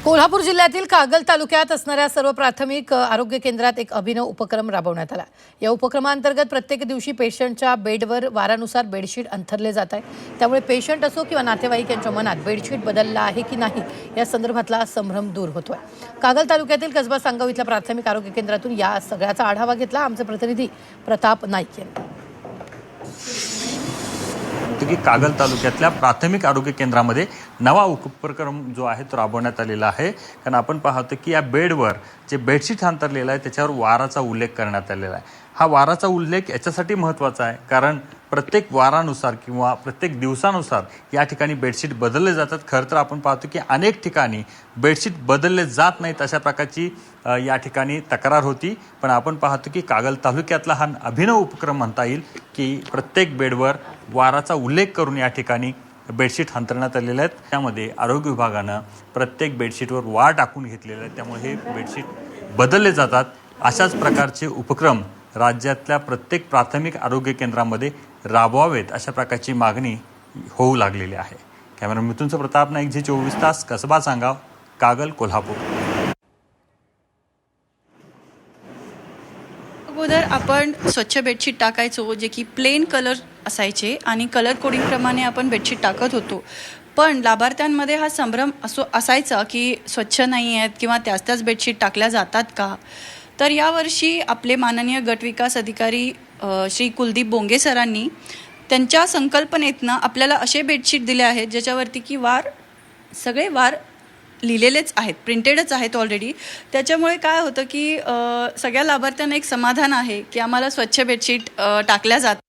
कोल्हापूर जिल्ह्यातील कागल तालुक्यात असणाऱ्या सर्व प्राथमिक आरोग्य केंद्रात एक अभिनव उपक्रम राबवण्यात आला। या उपक्रमांतर्गत प्रत्येक दिवशी पेशंटच्या बेडवर वारानुसार बेडशीट अंथरले जात आहे। त्यामुळे पेशंट असो किंवा नातेवाईक यांच्या मनात बेडशीट बदलला आहे की नाही या संदर्भातला संभ्रम दूर होतोय। कागल तालुक्यातील कसबा सांगव इथल्या प्राथमिक आरोग्य केंद्रातून या सगळ्याचा आढावा घेतला आमचे प्रतिनिधी प्रताप नाईक यांनी। की कागल तालुक्यातल्या प्राथमिक आरोग्य केंद्रामध्ये नवा उपक्रम जो आहे तो राबवण्यात आलेला आहे। कारण आपण पाहतो की या बेडवर जे बेडशीट अंतरलेलं आहे त्याच्यावर वाराचा उल्लेख करण्यात आलेला आहे। हा वाराचा उल्लेख याच्यासाठी महत्त्वाचा आहे कारण प्रत्येक वारानुसार किंवा प्रत्येक दिवसानुसार या ठिकाणी बेडशीट बदलले जातात। खरं तर आपण पाहतो की अनेक ठिकाणी बेडशीट बदलले जात नाहीत अशा प्रकारची या ठिकाणी तक्रार होती। पण आपण पाहतो की कागल तालुक्यातला हा अभिनव उपक्रम म्हणता येईल की प्रत्येक बेडवर वाराचा उल्लेख करून या ठिकाणी बेडशीट अंतरण्यात आलेले आहेत। त्यामध्ये आरोग्य विभागानं प्रत्येक बेडशीटवर वार टाकून घेतलेले आहेत, त्यामुळे हे बेडशीट बदलले जातात। अशाच प्रकारचे उपक्रम राज्यातल्या प्रत्येक प्राथमिक आरोग्य केंद्रामध्ये राबवावेत अशा प्रकारची मागणी होऊ लागलेली आहे। कॅमेरा मिथुन प्रताप नाईक, झी24 तास, कसबा सांगाव, कागल, कोल्हापूर। अगोदर आपण स्वच्छ बेडशीट टाकायचो जे की प्लेन कलर असायचे आणि कलर कोडिंगप्रमाणे आपण बेडशीट टाकत होतो। पण लाभार्थ्यांमध्ये हा संभ्रम असायचा की स्वच्छ नाही आहेत किंवा त्याच बेडशीट टाकल्या जातात का। तर यावर्षी आपले माननीय गटविकास अधिकारी श्री कुलदीप बोंगे सरांनी त्यांच्या संकल्पनेतनं आपल्याला असे बेडशीट दिले आहेत ज्याच्यावरती की सगळे वार लिहिलेलेच आहेत, प्रिंटेडच आहेत ऑलरेडी। त्याच्यामुळे काय होतं की सगळ्या लाभार्थ्यांना एक समाधान आहे की आम्हाला स्वच्छ बेडशीट टाकल्या जातात।